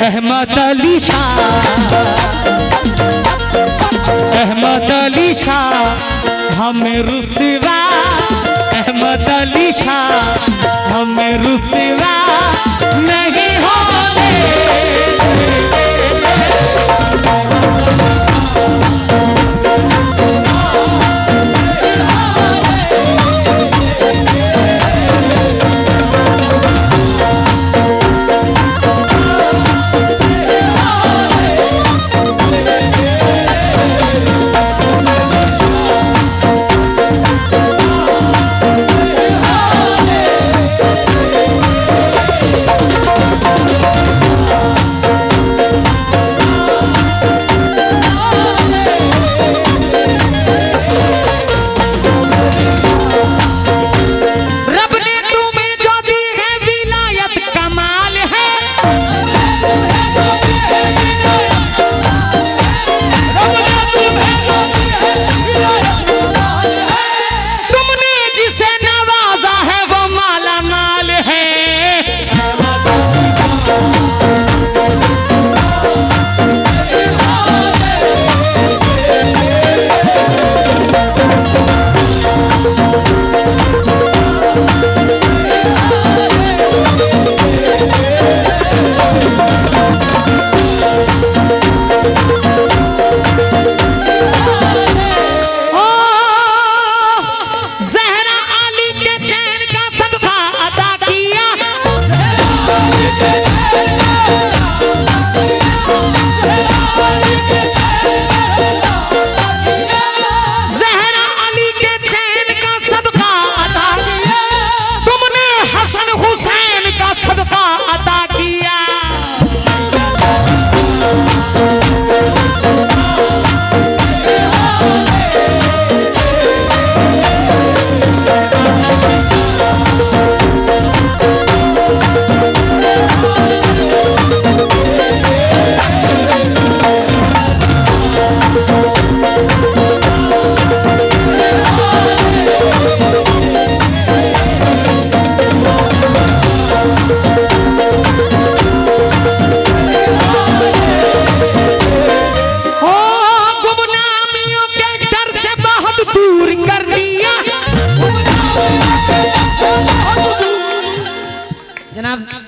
अहमद अली शाह, अहमद अली शाह हमें रुसवा, अहमद अली शाह हमें रुसवा नहीं होने।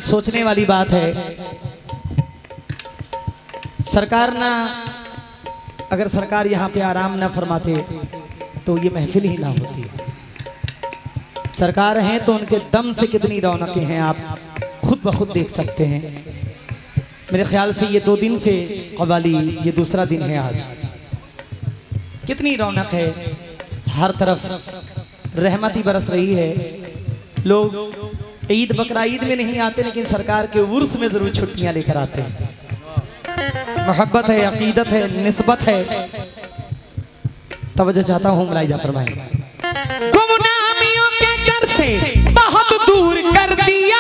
सोचने वाली बात है, सरकार ना, अगर सरकार यहाँ पे आराम ना फरमाते तो ये महफिल ही ना होती। सरकार है तो उनके दम से कितनी रौनकें हैं आप खुद ब खुद देख सकते हैं। मेरे ख्याल से ये 2 दिन से कव्वाली, ये दूसरा दिन है आज। कितनी रौनक है, हर तरफ रहमत ही बरस रही है। लोग ईद बकरा ईद में नहीं आते, लेकिन सरकार के उर्स में जरूर छुट्टियां लेकर आते हैं। मोहब्बत है, अकीदत है, निस्बत है। तवज्जो चाहता हूँ, मुलाहिजा फरमाएं। गुमनामियों के डर से बहुत दूर कर दिया,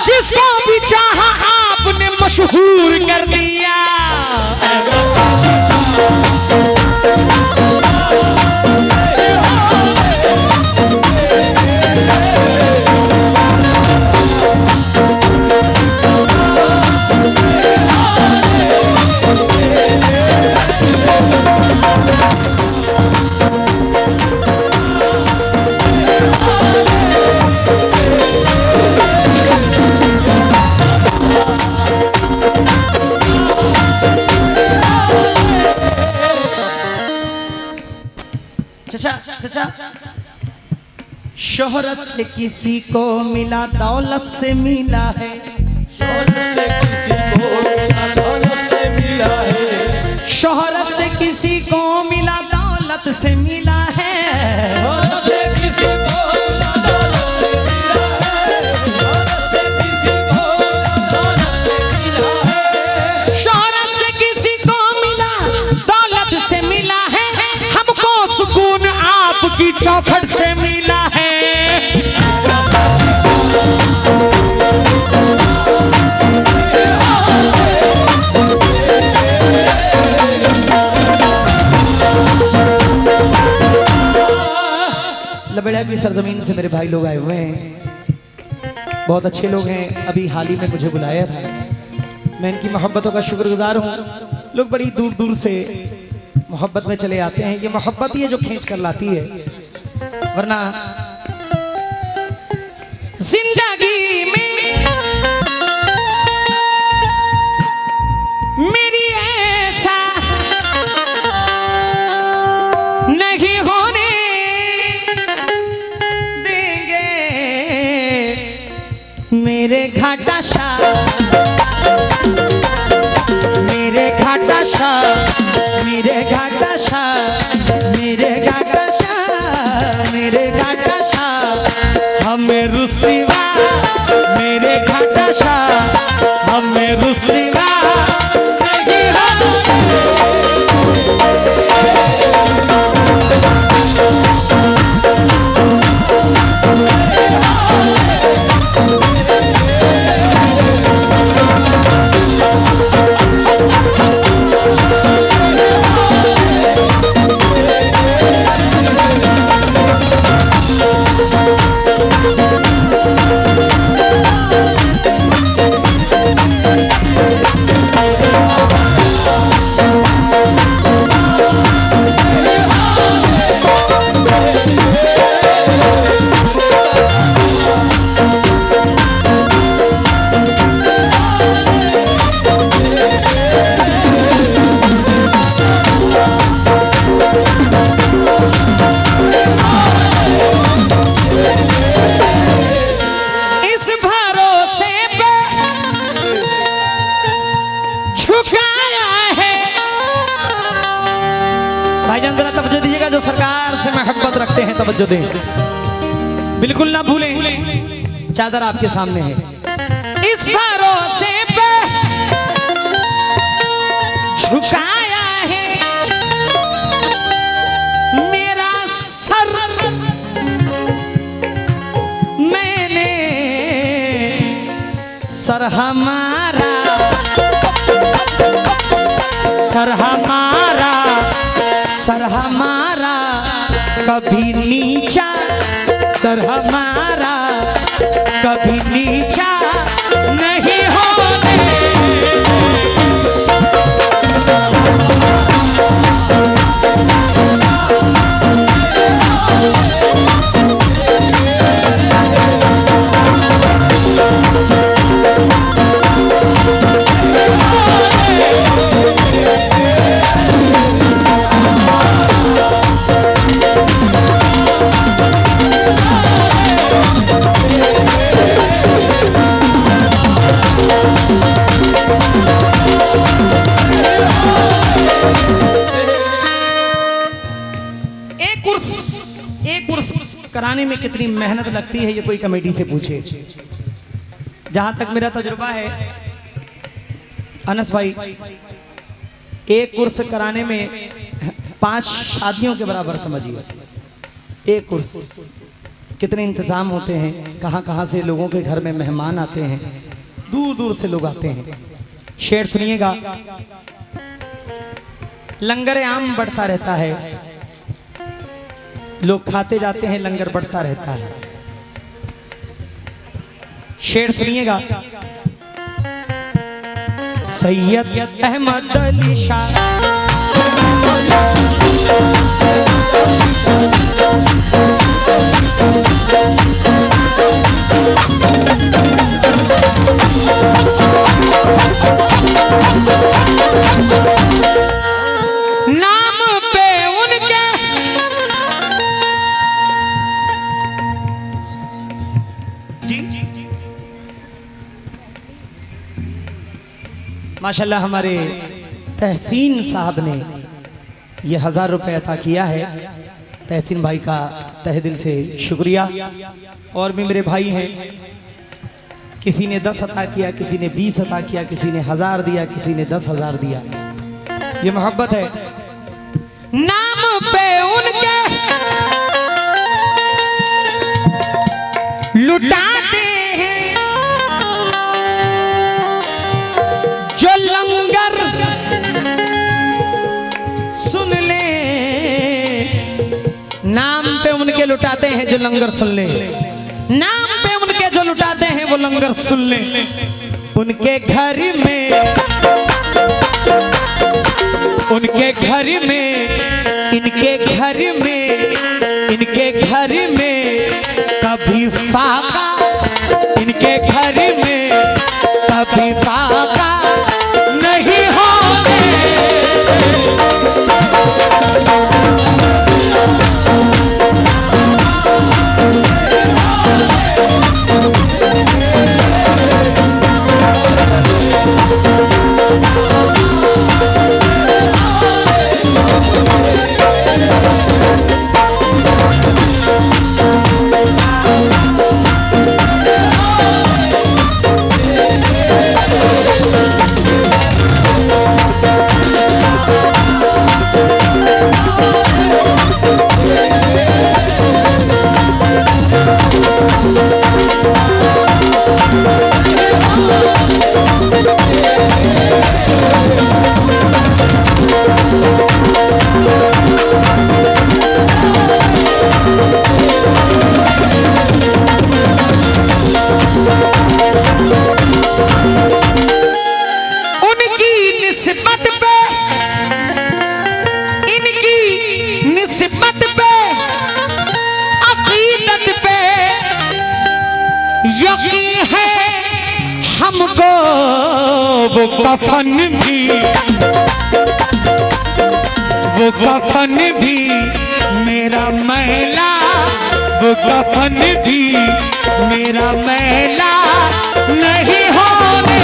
जिसको भी चाहा आपने मशहूर कर दिया। चचा, शोहरत से किसी को मिला, दौलत से मिला है। शोहरत से किसी को मिला, दौलत से मिला है। शोहरत से किसी को मिला, दौलत से मिला है। शोहरत से किसी को मिला, दौलत से मिला है। शोहरत से किसी को मिला, दौलत से मिला है। शोहरत से किसी को मिला, दौलत से मिला है। हमको सुकून आपकी चौखट से मिला है। लबेड़ा की सरजमीन से मेरे भाई लोग आए हुए हैं, बहुत अच्छे लोग हैं। अभी हाल ही में मुझे बुलाया था, मैं इनकी मोहब्बतों का शुक्रगुजार हूँ। लोग बड़ी दूर दूर से मोहब्बत में चले आते हैं, ये मोहब्बत ही है जो खींच कर लाती है, वरना जिंदगी में मेरी ऐसा नहीं होने देंगे मेरे घाटा शाह, मेरे घाटा शाह, मेरे घाटा शाह, मेरे घाटा शाह, मेरे घाटा शाह हमें रुसवा, मेरे घाटा शाह हमें रुसवा नहीं भाईजान जरा तवज्जो दीजिएगा, जो सरकार से मोहब्बत रखते हैं तवज्जो दें, बिल्कुल ना भूलें। चादर आपके सामने है, इस भरोसे पे झुकाया है मेरा सर, मैंने सर हमारा, सर हमारा, सर हमारा कभी नीचा, सर हमारा कभी नीचा नहीं होने। कराने में कितनी मेहनत लगती है ये कोई कमेटी से पूछे। जहां तक मेरा तजुर्बा है अनस भाई, एक कुर्स कराने में 5 शादियों के बराबर समझिए। एक कुर्स कितने इंतजाम होते हैं, कहां कहां से लोगों के घर में मेहमान आते हैं, दूर दूर से लोग आते हैं। शेर सुनिएगा, लंगर आम बढ़ता रहता है, लोग खाते जाते हैं, लंगर बढ़ता रहता है। शेर सुनिएगा, सैयद अहमद अली शाह नाम पे उनके माशाल्लाह हमारे तहसीन साहब ने ये 1000 रुपये अता किया है। तहसीन भाई का तहे दिल से शुक्रिया। और भी मेरे भाई हैं, किसी ने 10 अता किया, किसी ने 20 अता किया, किसी ने 1000 दिया, किसी ने 10,000 दिया। ये मोहब्बत है। नाम पे उनके लुटाते हैं जो लंगर, सुन ले नाम पे उनके लुटाते हैं जो लंगर सुन ले, नाम पे उनके जो लुटाते हैं वो लंगर सुन ले। उनके घर में, उनके घर में, इनके घर में, इनके घर में कभी फाका, इनके घर में कभी फाका नहीं होने। हमको वो कफन भी, वो कफन भी मेरा मैला, वो कफन भी मेरा मैला नहीं होने।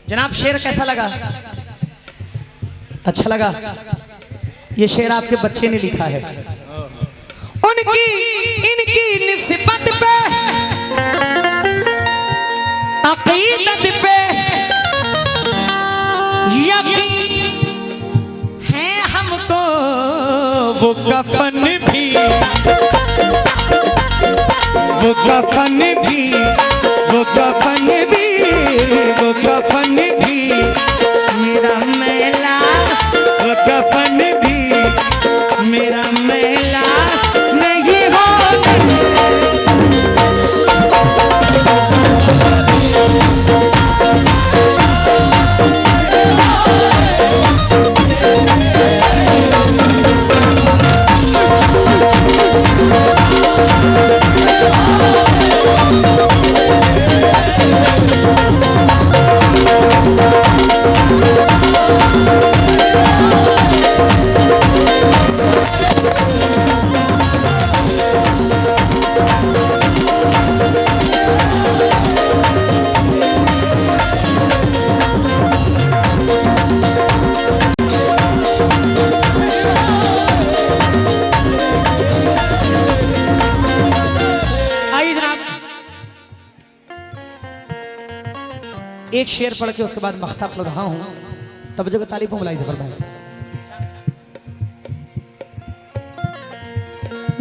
जनाब शेर कैसा लगा? अच्छा लगा? ये शेर आपके बच्चे ने लिखा है। उनकी इनकी निस्बत पे, अकीदत पे यकीन है हमको, वो कफन भी, वो कफन भी, वो कफन भी, वो कफन भी मेरा मैला, वो कफन भी मेरा मैला नहीं होने। एक शेर पढ़ के उसके बाद मख्ता पढ़ रहा हूं, तब जो तालीफों बुलाई जफर भाई।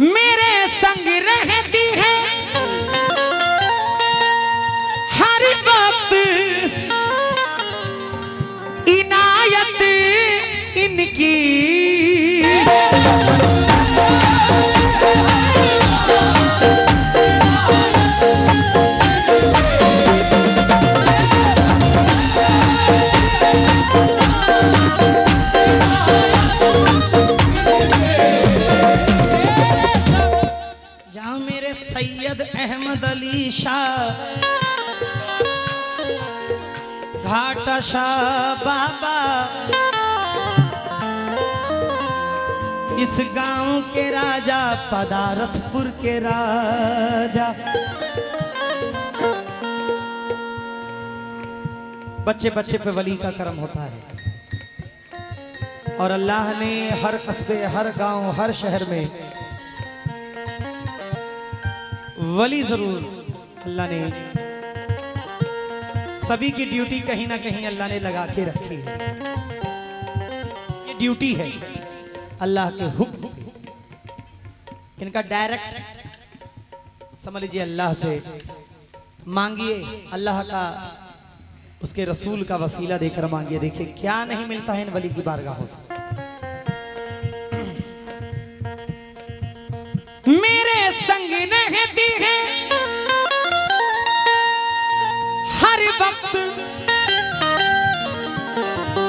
मेरे संग रहती है हर वक्त इनायत इनकी, सैयद अहमद अली शाह घाटा शाह बाबा इस गांव के राजा, पदारथपुर के राजा। बच्चे बच्चे पे वली का करम होता है और अल्लाह ने हर कस्बे, हर गांव, हर शहर में वली जरूर अल्लाह ने सभी की ड्यूटी कहीं ना कहीं अल्लाह ने लगा के रखी है। ये ड्यूटी है अल्लाह के हुक्म, इनका डायरेक्ट समझ लीजिए अल्लाह से मांगिए, अल्लाह का उसके रसूल का वसीला देकर मांगिए। देखिए क्या नहीं मिलता है इन वली की बारगाहों से। मेरे संग रहती है हर वक्त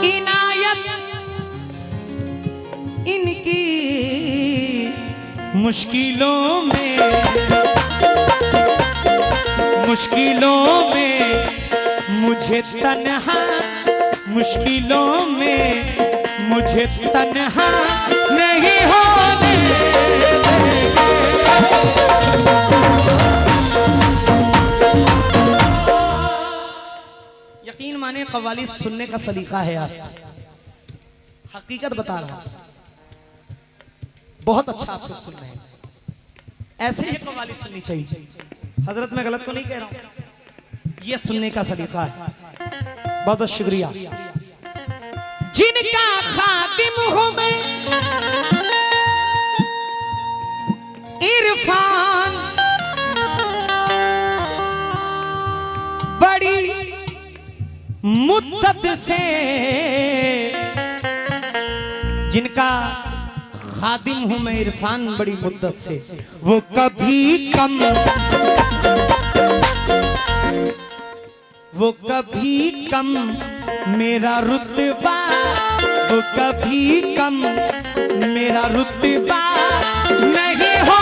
इनायत, इनकी मुश्किलों में मुझे तन्हा, मुश्किलों में मुझे तन्हा नहीं होने यकीन माने कव्वाली सुनने का सलीका है यार, हकीकत बता रहा हूं, बहुत अच्छा आप लोग सुन रहे हैं। ऐसे ही कव्वाली सुननी चाहिए। हजरत मैं गलत तो नहीं कह रहा हूं, ये सुनने का सलीका है। बहुत बहुत शुक्रिया। जिनका खातिम हूं मैं इरफान, बड़ी मुद्दत से, जिनका खादिम हूं मैं इरफान बड़ी मुद्दत से, वो कभी कम मेरा रुतबा, वो कभी कम मेरा रुतबा नहीं हो।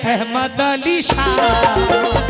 अहमद अली शाह।